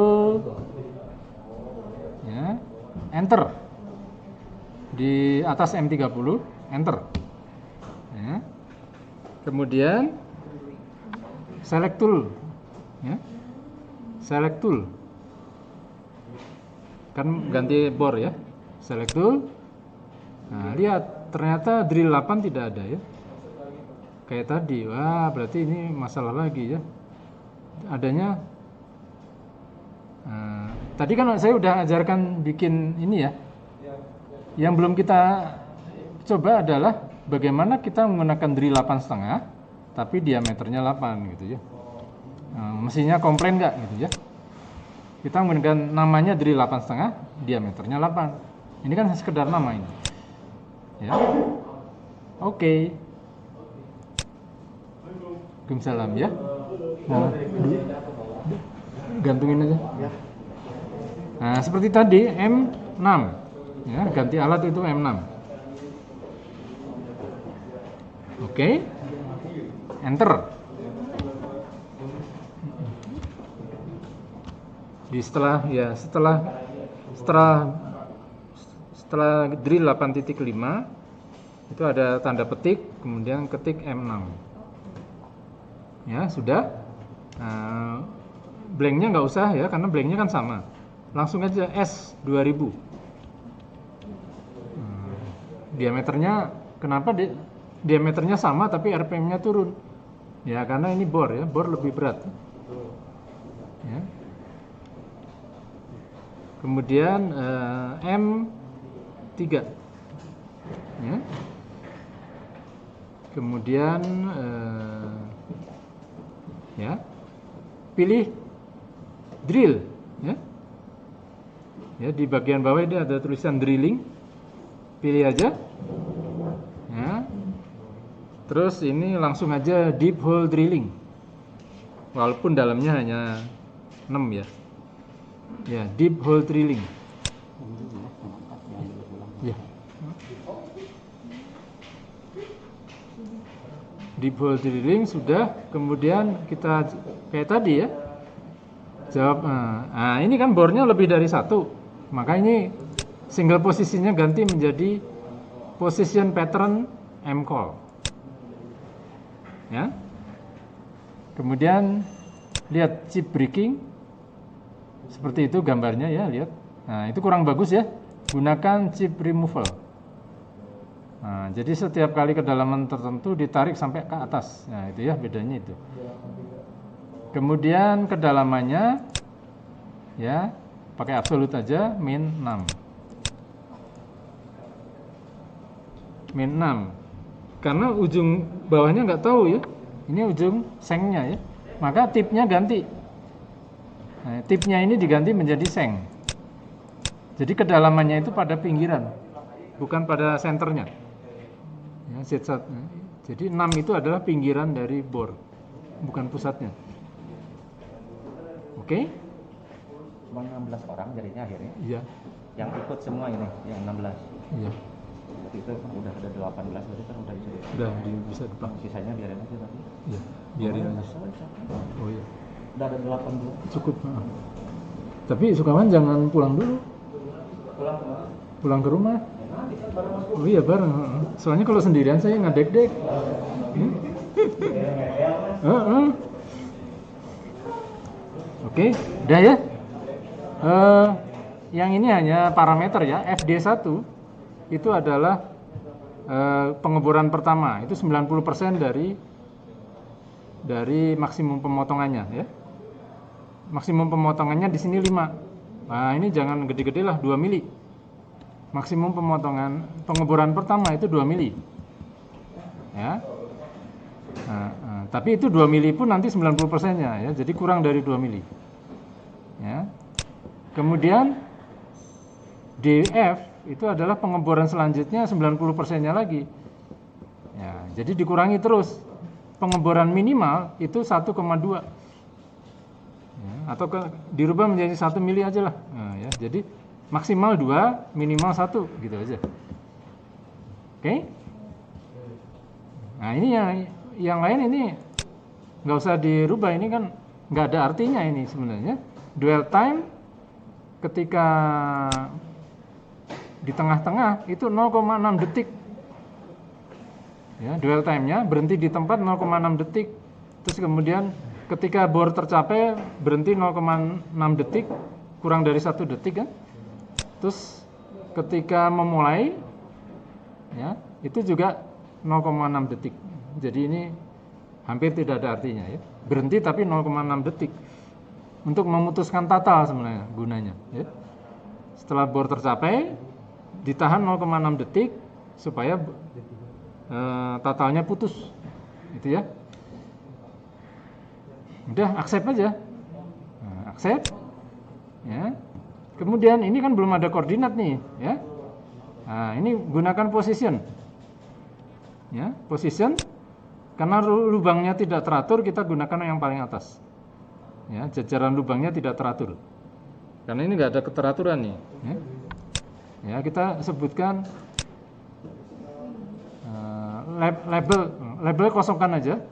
ya, enter di atas M30, enter ya. Kemudian select tool ya, select tool kan ganti bore ya, select tool. Nah lihat ternyata drill 8 tidak ada ya, kayak tadi. Wah, berarti ini masalah lagi ya. Adanya tadi kan saya udah ajarkan bikin ini ya. Yang belum kita coba adalah bagaimana kita menggunakan drill 8,5 tapi diameternya 8 gitu ya. Mesinnya komplain nggak gitu ya. Kita menggunakan namanya drill 8,5, diameternya 8. Ini kan sekedar nama ini. Ya. Oke. Waalaikumsalam ya. Nah, gantungin aja. Nah, seperti tadi M6 ya, ganti alat itu M6. Oke. Enter. Setelah drill 8.5 itu ada tanda petik, kemudian ketik M6. Ya, sudah. Blanknya nggak usah ya, karena blanknya kan sama. Langsung aja S2000. Diameternya, kenapa diameternya sama tapi RPM-nya turun? Ya, karena ini bor ya, bor lebih berat. Ya. Kemudian M3. Ya. Kemudian ya, pilih drill ya. Ya, di bagian bawah ini ada tulisan drilling. Pilih aja. Ya. Terus ini langsung aja deep hole drilling. Walaupun dalamnya hanya 6 ya. Ya, deep hole drilling. Ya. Deep hole drilling sudah, kemudian kita kayak tadi ya. Jawab. Nah, ini kan bornya lebih dari satu. Maka ini single posisinya ganti menjadi position pattern M-call. Ya. Kemudian lihat chip breaking. Seperti itu gambarnya ya, lihat. Nah, itu kurang bagus ya. Gunakan chip removal. Nah, jadi setiap kali kedalaman tertentu ditarik sampai ke atas. Nah, itu ya bedanya itu. Kemudian kedalamannya ya pakai absolut aja min 6. Min 6. Karena ujung bawahnya nggak tahu ya. Ini ujung sengnya ya. Maka tipnya ganti. Nah, tipnya ini diganti menjadi seng. Jadi kedalamannya itu pada pinggiran, bukan pada senternya. Ya, jadi 6 itu adalah pinggiran dari bor, bukan pusatnya. Oke? Cuma 16 orang jadinya akhirnya. Iya. Yang ikut semua ini, yang 16. Iya. Berarti itu udah ada 18, berarti kan udah bisa. Udah bisa depan. Sisanya biarin aja tadi. Iya, biarin aja. Oh iya. Udah ada 18. Cukup. Tapi Sukawan jangan pulang dulu. Pulang ke mana? Pulang ke rumah. Oh iya bareng. Soalnya kalau sendirian saya ngadek-dek. Oke, udah ya. Yang ini hanya parameter ya. FD1 itu adalah pengeboran pertama. Itu 90% dari maksimum pemotongannya ya. Maksimum pemotongannya di sini 5. Nah, ini jangan gede-gede lah, 2 mili. Maksimum pengeboran pertama itu 2 mili. Ya. Tapi itu 2 mili pun nanti 90%-nya ya. Jadi kurang dari 2 mili. Ya. Kemudian DF itu adalah pengeboran selanjutnya 90%-nya lagi. Ya, jadi dikurangi terus. Pengeboran minimal itu 1,2. Ya, atau dirubah menjadi 1 mili aja lah. Nah, ya, jadi maksimal 2, minimal 1 gitu aja. Oke? Nah, ini yang lain ini nggak usah dirubah, ini kan nggak ada artinya ini sebenarnya. Dwell time ketika di tengah-tengah itu 0,6 detik. Ya, dwell time-nya berhenti di tempat 0,6 detik. Terus kemudian ketika bor tercapai berhenti 0,6 detik, kurang dari 1 detik kan. Terus ketika memulai ya, itu juga 0,6 detik. Jadi ini hampir tidak ada artinya ya. Berhenti tapi 0,6 detik. Untuk memutuskan total sebenarnya gunanya ya. Setelah bor tercapai ditahan 0,6 detik supaya totalnya putus. Itu ya. Udah accept aja. Nah, accept. Ya. Kemudian ini kan belum ada koordinat nih, ya. Nah, ini gunakan position. Ya, position. Karena lubangnya tidak teratur, kita gunakan yang paling atas. Ya, jajaran lubangnya tidak teratur. Karena ini nggak ada keteraturan nih. Ya, ya kita sebutkan label kosongkan aja.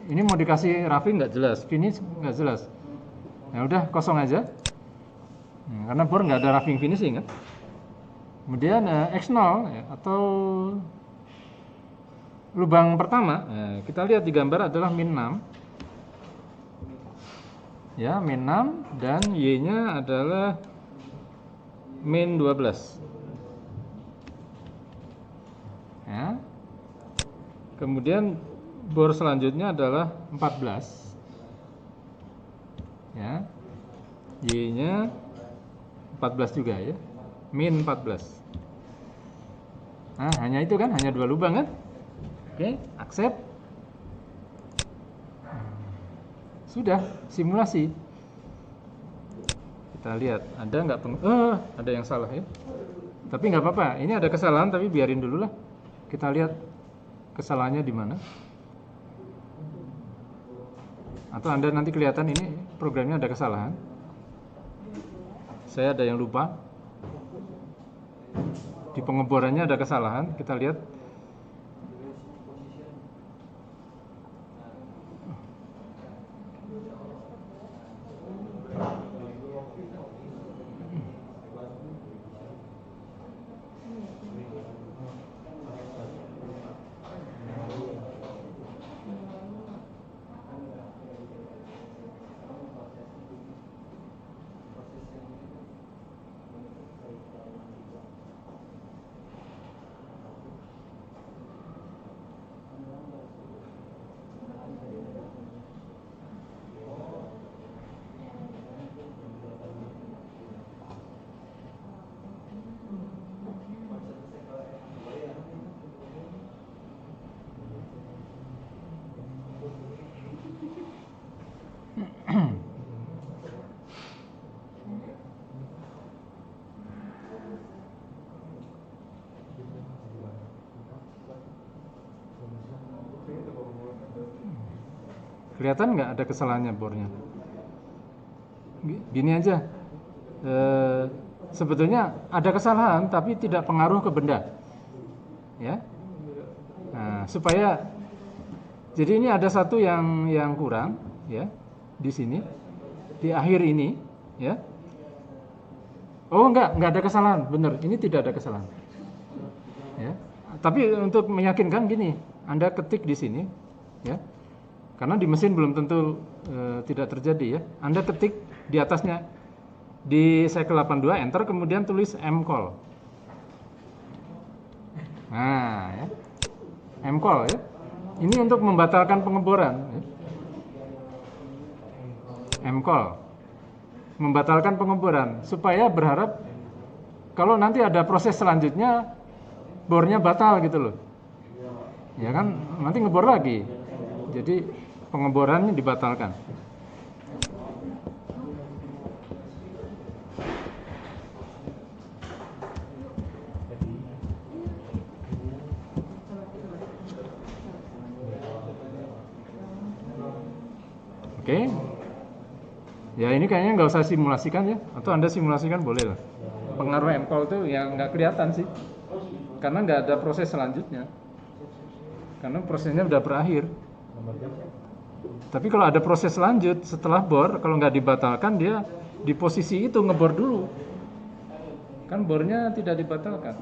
Ini mau dikasih rafi nggak jelas, finish nggak jelas. Ya udah kosong aja. Karena bor nggak ada roughing finishing kan. Kemudian X0 ya, atau lubang pertama, kita lihat di gambar adalah min 6. Ya, min 6 dan Y-nya adalah min 12. Ya. Kemudian bor selanjutnya adalah 14. Ya. Y-nya 14 juga ya. Min 14. Nah, hanya itu kan, hanya 2 lubang kan? Oke, accept. Sudah, simulasi. Kita lihat, ada nggak ada yang salah ya. Tapi nggak apa-apa, ini ada kesalahan tapi biarin dulu lah. Kita lihat kesalahannya di mana. Atau Anda nanti kelihatan ini programnya ada kesalahan. Saya ada yang lupa. Di pengeborannya ada kesalahan, kita lihat. Kelihatan nggak ada kesalahannya bornya? Gini aja, sebetulnya ada kesalahan tapi tidak pengaruh ke benda, ya. Nah, supaya jadi ini ada satu yang kurang, ya, di sini, di akhir ini, ya. Oh nggak ada kesalahan, bener, ini tidak ada kesalahan, ya. Tapi untuk meyakinkan gini, Anda ketik di sini, ya. Karena di mesin belum tentu tidak terjadi ya. Anda ketik di atasnya di cycle 82 enter kemudian tulis mcall. Nah, ya. Mcall ya. Ini untuk membatalkan pengeboran ya. Mcall. Membatalkan pengeboran supaya berharap kalau nanti ada proses selanjutnya bornya batal gitu loh. Ya kan nanti ngebor lagi. Jadi pengeborannya dibatalkan. Oke. Ya ini kayaknya nggak usah simulasikan ya. Atau Anda simulasikan boleh lah. Pengaruh mcall itu yang nggak kelihatan sih. Karena nggak ada proses selanjutnya. Karena prosesnya udah berakhir. Tapi kalau ada proses lanjut setelah bor, kalau nggak dibatalkan dia di posisi itu ngebor dulu. Kan bornya tidak dibatalkan.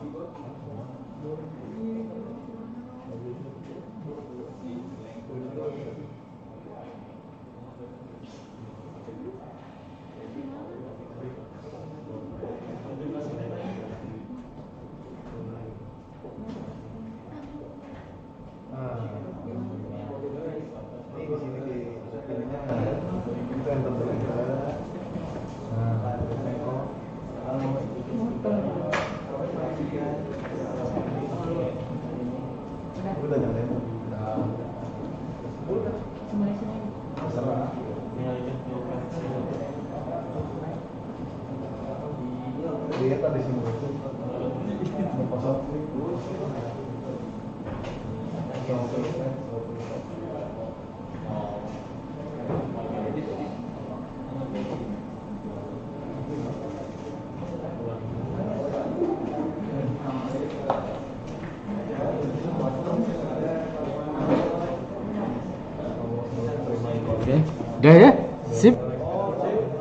Oke, udah ya, sip.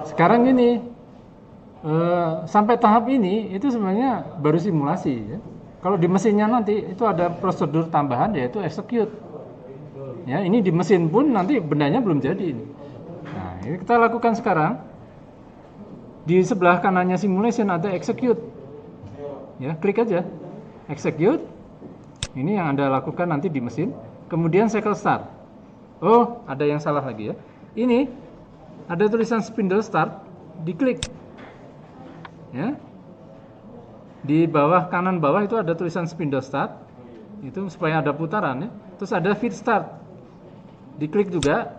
Sekarang gini, sampai tahap ini itu sebenarnya baru simulasi ya. Kalau di mesinnya nanti itu ada prosedur tambahan yaitu execute. Ya, ini di mesin pun nanti bendanya belum jadi. Nah, ini kita lakukan sekarang. Di sebelah kanannya simulation ada execute. Ya, klik aja. Execute. Ini yang Anda lakukan nanti di mesin. Kemudian cycle start. Oh, ada yang salah lagi ya. Ini ada tulisan spindle start, diklik. Ya. Di bawah kanan bawah itu ada tulisan spindle start. Itu supaya ada putaran ya. Terus ada feed start. Diklik juga.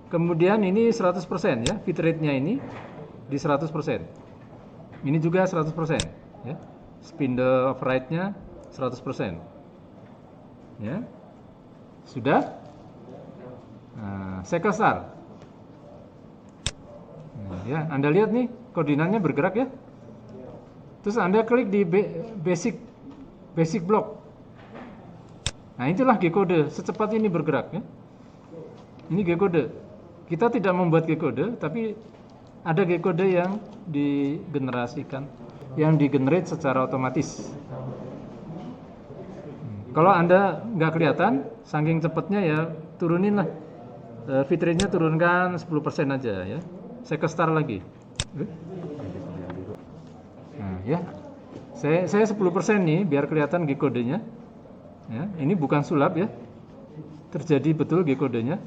Kemudian ini 100% ya, feed rate-nya ini di 100%. Ini juga 100% ya. Spindle of right-nya 100%. Ya. Sudah? Nah, cycle start. Nah, ya, Anda lihat nih koordinatnya bergerak ya. Terus Anda klik di basic block. Nah, itulah G-code secepat ini bergerak ya. Ini G-code. Kita tidak membuat G-code, tapi ada G-code yang digenerasikan, yang digenerate secara otomatis. Kalau Anda nggak kelihatan, saking cepatnya ya turunin lah. Feed rate-nya turunkan 10% aja ya. Saya ke start lagi. Nah, ya. Saya 10% nih biar kelihatan G-kodenya. Ya, ini bukan sulap ya. Terjadi betul G-kodenya.